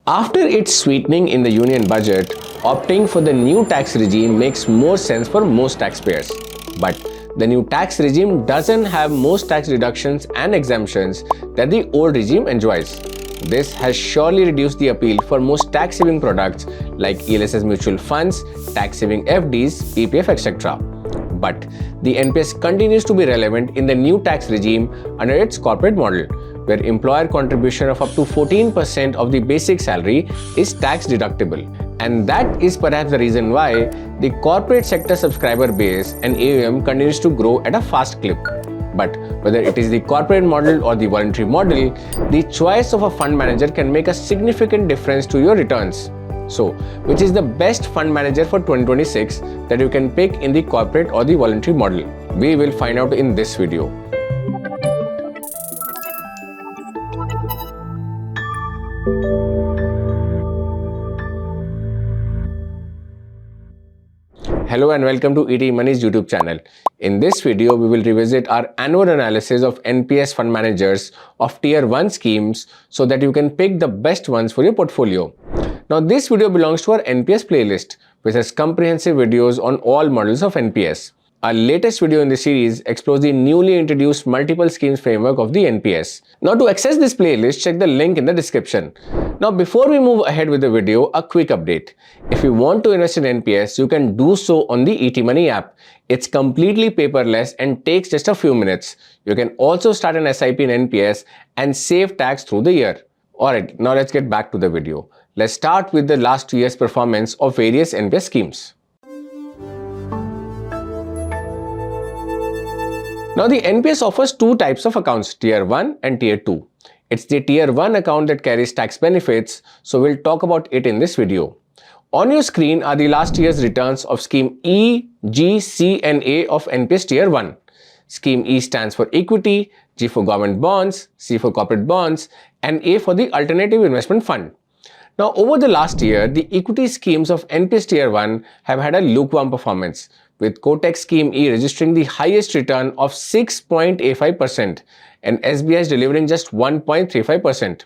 After its sweetening in the union budget, opting for the new tax regime makes more sense for most taxpayers. But the new tax regime doesn't have most tax deductions and exemptions that the old regime enjoys. This has surely reduced the appeal for most tax-saving products like ELSS mutual funds, tax-saving FDs, PPF, etc. But the NPS continues to be relevant in the new tax regime under its corporate model, where employer contribution of up to 14% of the basic salary is tax deductible. And that is perhaps the reason why the corporate sector subscriber base and AUM continues to grow at a fast clip. But whether it is the corporate model or the voluntary model, the choice of a fund manager can make a significant difference to your returns. So, which is the best fund manager for 2026 that you can pick in the corporate or the voluntary model? We will find out in this video. Hello and welcome to ET Money's YouTube channel. In this video, we will revisit our annual analysis of NPS fund managers of Tier 1 schemes so that you can pick the best ones for your portfolio. Now, this video belongs to our NPS playlist, which has comprehensive videos on all models of NPS. Our latest video in the series explores the newly introduced multiple schemes framework of the NPS. Now, to access this playlist, check the link in the description. Now, before we move ahead with the video, a quick update. If you want to invest in NPS, you can do so on the ET Money app. It's completely paperless and takes just a few minutes. You can also start an SIP in NPS and save tax through the year. Alright, now let's get back to the video. Let's start with the last 2 years' performance of various NPS schemes. Now, the NPS offers two types of accounts, Tier 1 and Tier 2. It's the Tier 1 account that carries tax benefits, so we'll talk about it in this video. On your screen are the last year's returns of Scheme E, G, C and A of NPS Tier 1. Scheme E stands for equity, G for government bonds, C for corporate bonds, and A for the alternative investment fund. Now, over the last year, the equity schemes of NPS Tier 1 have had a lukewarm performance, with Kotak Scheme E registering the highest return of 6.85% and SBI's delivering just 1.35%.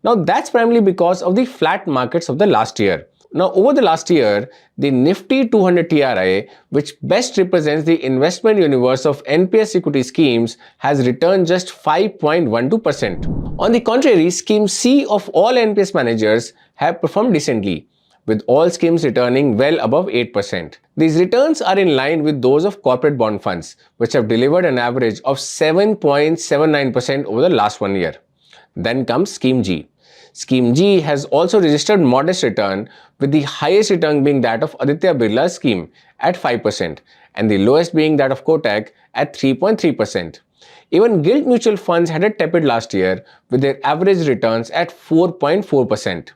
Now, that's primarily because of the flat markets of the last year. Now, over the last year, the Nifty 200 TRI, which best represents the investment universe of NPS equity schemes, has returned just 5.12%. On the contrary, Scheme C of all NPS managers have performed decently, with all schemes returning well above 8%. These returns are in line with those of corporate bond funds, which have delivered an average of 7.79% over the last 1 year. Then comes Scheme G. Scheme G has also registered modest return, with the highest return being that of Aditya Birla's scheme at 5% and the lowest being that of Kotak at 3.3%. Even gilt mutual funds had a tepid last year, with their average returns at 4.4%.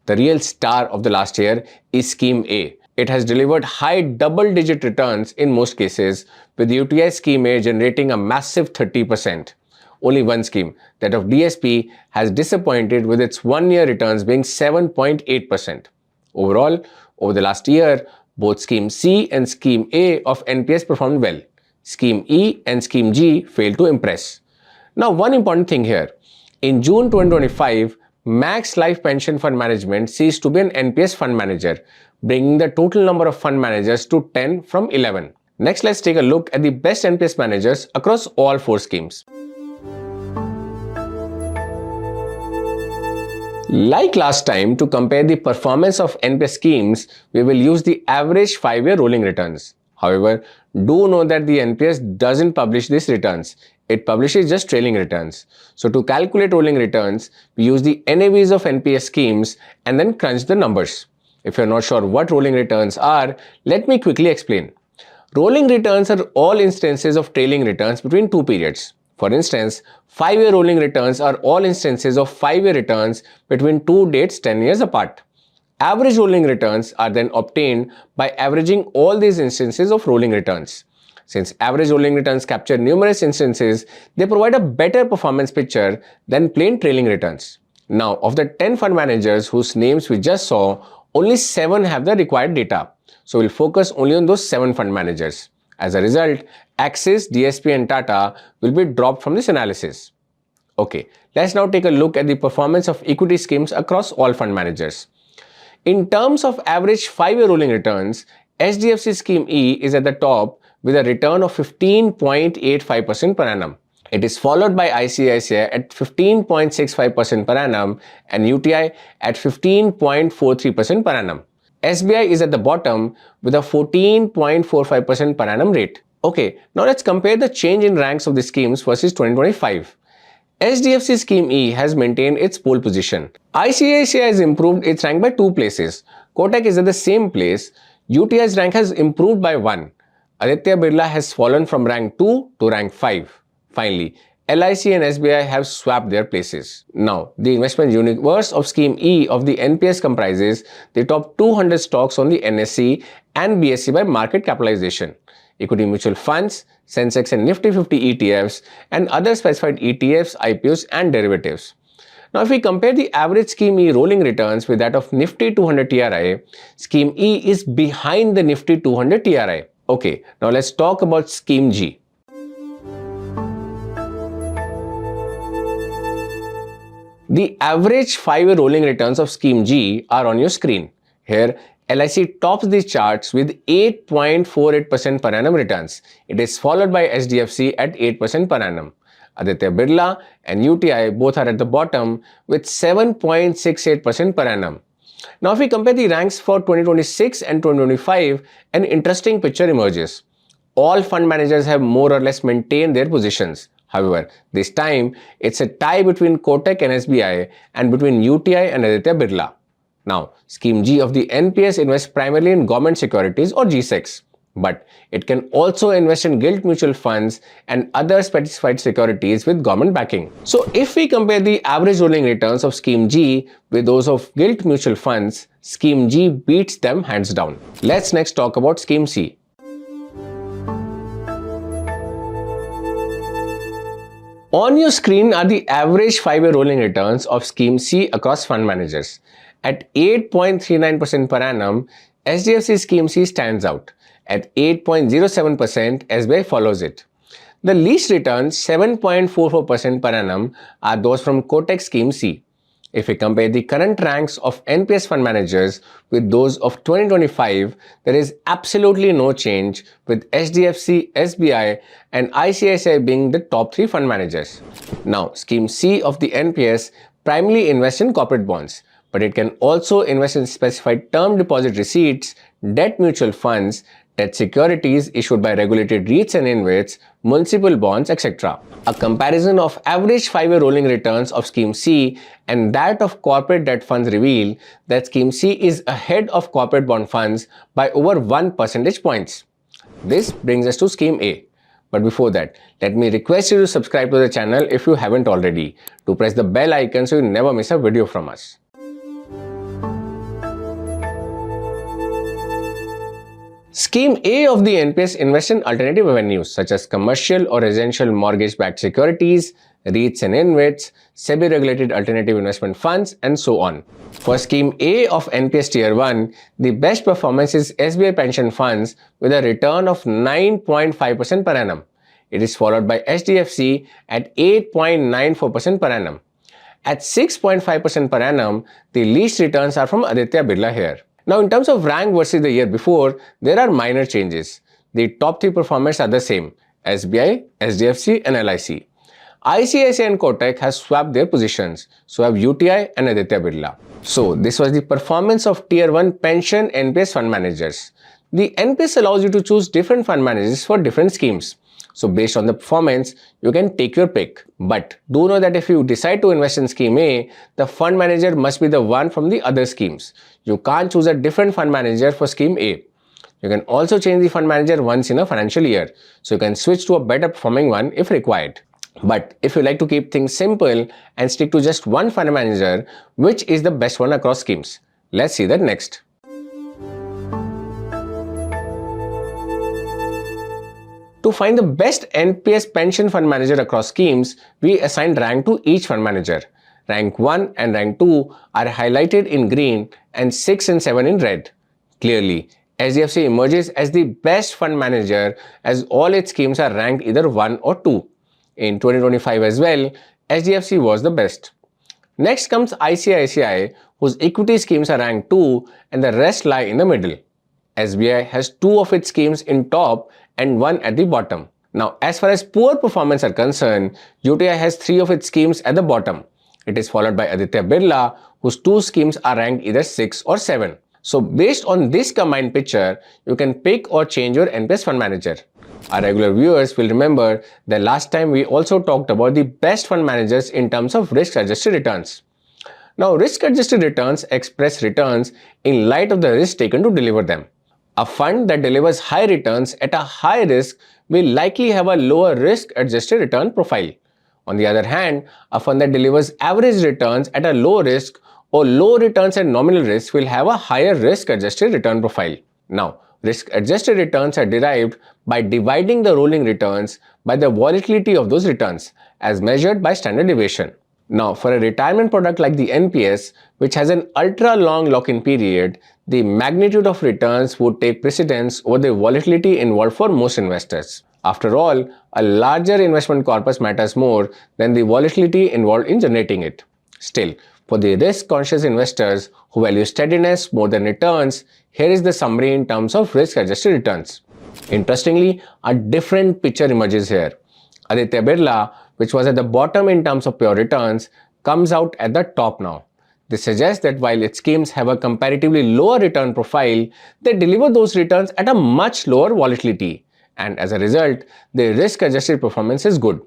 The real star of the last year is Scheme A. It has delivered high double-digit returns in most cases, with UTI Scheme A generating a massive 30%. Only one scheme, that of DSP, has disappointed, with its 1-year returns being 7.8%. Overall, over the last year, both Scheme C and Scheme A of NPS performed well. Scheme E and Scheme G failed to impress. Now, one important thing here. In June 2025, Max Life Pension Fund Management ceased to be an NPS fund manager, bringing the total number of fund managers to 10 from 11. Next, let's take a look at the best NPS managers across all 4 schemes. Like last time, to compare the performance of NPS schemes, we will use the average 5-year rolling returns. However, do know that the NPS doesn't publish these returns. It publishes just trailing returns. So to calculate rolling returns, we use the NAVs of NPS schemes and then crunch the numbers. If you're not sure what rolling returns are, let me quickly explain. Rolling returns are all instances of trailing returns between 2 periods. For instance, 5-year rolling returns are all instances of 5-year returns between 2 dates 10 years apart. Average rolling returns are then obtained by averaging all these instances of rolling returns. Since average rolling returns capture numerous instances, they provide a better performance picture than plain trailing returns. Now, of the 10 fund managers whose names we just saw, only 7 have the required data. So we'll focus only on those 7 fund managers. As a result, Axis, DSP and Tata will be dropped from this analysis. Okay, let's now take a look at the performance of equity schemes across all fund managers. In terms of average 5-year rolling returns, HDFC Scheme E is at the top with a return of 15.85% per annum. It is followed by ICICI at 15.65% per annum and UTI at 15.43% per annum. SBI is at the bottom with a 14.45% per annum rate. Okay, now let's compare the change in ranks of the schemes versus 2025. HDFC Scheme E has maintained its pole position. ICICI has improved its rank by 2 places. Kotak is at the same place. UTI's rank has improved by 1. Aditya Birla has fallen from rank 2 to rank 5. Finally, LIC and SBI have swapped their places. Now, the investment universe of Scheme E of the NPS comprises the top 200 stocks on the NSE and BSE by market capitalization, equity mutual funds, Sensex and Nifty 50 ETFs, and other specified ETFs, IPOs, and derivatives. Now, if we compare the average Scheme E rolling returns with that of Nifty 200 TRI, Scheme E is behind the Nifty 200 TRI. Okay, now let's talk about Scheme G. The average 5-year rolling returns of Scheme G are on your screen. Here, LIC tops these charts with 8.48% per annum returns. It is followed by HDFC at 8% per annum. Aditya Birla and UTI both are at the bottom with 7.68% per annum. Now, if we compare the ranks for 2026 and 2025, an interesting picture emerges. All fund managers have more or less maintained their positions. However, this time, it's a tie between Kotak and SBI and between UTI and Aditya Birla. Now, Scheme G of the NPS invests primarily in government securities or G-Secs, but it can also invest in gilt mutual funds and other specified securities with government backing. So, if we compare the average rolling returns of Scheme G with those of gilt mutual funds, Scheme G beats them hands down. Let's next talk about Scheme C. On your screen are the average 5-year rolling returns of Scheme C across fund managers. At 8.39% per annum, HDFC Scheme C stands out. At 8.07%, SBI follows it. The least returns, 7.44% per annum, are those from Kotak Scheme C. If we compare the current ranks of NPS fund managers with those of 2025, there is absolutely no change, with HDFC, SBI, and ICICI being the top 3 fund managers. Now, Scheme C of the NPS primarily invests in corporate bonds, but it can also invest in specified term deposit receipts, debt mutual funds, debt securities issued by regulated REITs and InvITs, municipal bonds, etc. A comparison of average 5-year rolling returns of Scheme C and that of corporate debt funds reveal that Scheme C is ahead of corporate bond funds by over 1 percentage points. This brings us to Scheme A. But before that, let me request you to subscribe to the channel if you haven't already, to press the bell icon so you never miss a video from us. Scheme A of the NPS invests in alternative avenues such as commercial or residential mortgage-backed securities, REITs and InvITs, SEBI-regulated alternative investment funds, and so on. For Scheme A of NPS Tier I, the best performance is SBI Pension Funds with a return of 9.5% per annum. It is followed by HDFC at 8.94% per annum. At 6.5% per annum, the least returns are from Aditya Birla here. Now, in terms of rank versus the year before, there are minor changes. The top 3 performers are the same: SBI, HDFC, and LIC. ICICI and Kotak has swapped their positions, so have UTI and Aditya Birla. So, this was the performance of Tier 1 pension NPS fund managers. The NPS allows you to choose different fund managers for different schemes. So, based on the performance, you can take your pick. But do know that if you decide to invest in Scheme A, the fund manager must be the one from the other schemes. You can't choose a different fund manager for Scheme A. You can also change the fund manager once in a financial year, so you can switch to a better performing one if required. But if you like to keep things simple and stick to just one fund manager, which is the best one across schemes? Let's see that next. To find the best NPS pension fund manager across schemes, we assigned rank to each fund manager. Rank 1 and rank 2 are highlighted in green and 6 and 7 in red. Clearly, HDFC emerges as the best fund manager as all its schemes are ranked either 1 or 2. In 2025 as well, HDFC was the best. Next comes ICICI, whose equity schemes are ranked 2 and the rest lie in the middle. SBI has 2 of its schemes in top and 1 at the bottom. Now, as far as poor performance are concerned, UTI has 3 of its schemes at the bottom. It is followed by Aditya Birla, whose 2 schemes are ranked either 6 or 7. So, based on this combined picture, you can pick or change your NPS fund manager. Our regular viewers will remember that last time we also talked about the best fund managers in terms of risk-adjusted returns. Now, risk-adjusted returns express returns in light of the risk taken to deliver them. A fund that delivers high returns at a high risk will likely have a lower risk-adjusted return profile. On the other hand, a fund that delivers average returns at a low risk or low returns at nominal risk will have a higher risk-adjusted return profile. Now, risk-adjusted returns are derived by dividing the rolling returns by the volatility of those returns as measured by standard deviation. Now, for a retirement product like the NPS, which has an ultra-long lock-in period, the magnitude of returns would take precedence over the volatility involved for most investors. After all, a larger investment corpus matters more than the volatility involved in generating it. Still, for the risk-conscious investors who value steadiness more than returns, here is the summary in terms of risk-adjusted returns. Interestingly, a different picture emerges here. Aditya Birla, which was at the bottom in terms of pure returns, comes out at the top now. This suggests that while its schemes have a comparatively lower return profile, they deliver those returns at a much lower volatility, and as a result, the risk-adjusted performance is good.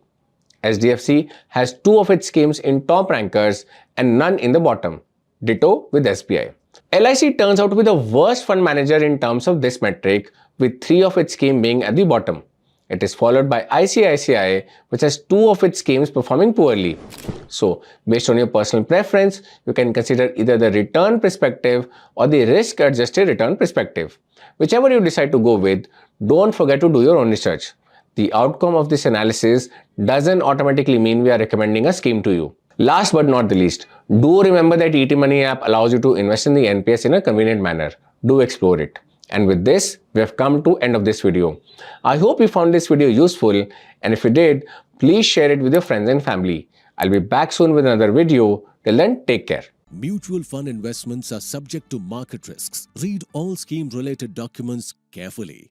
HDFC has 2 of its schemes in top rankers and none in the bottom. Ditto with SBI. LIC turns out to be the worst fund manager in terms of this metric, with 3 of its schemes being at the bottom. It is followed by ICICI, which has 2 of its schemes performing poorly. So, based on your personal preference, you can consider either the return perspective or the risk-adjusted return perspective. Whichever you decide to go with, don't forget to do your own research. The outcome of this analysis doesn't automatically mean we are recommending a scheme to you. Last but not the least, do remember that ET Money app allows you to invest in the NPS in a convenient manner. Do explore it. And with this, we have come to end of this video. I hope you found this video useful, and if you did, please share it with your friends and family. I'll be back soon with another video. Till then, take care. Mutual fund investments are subject to market risks. Read all scheme-related documents carefully.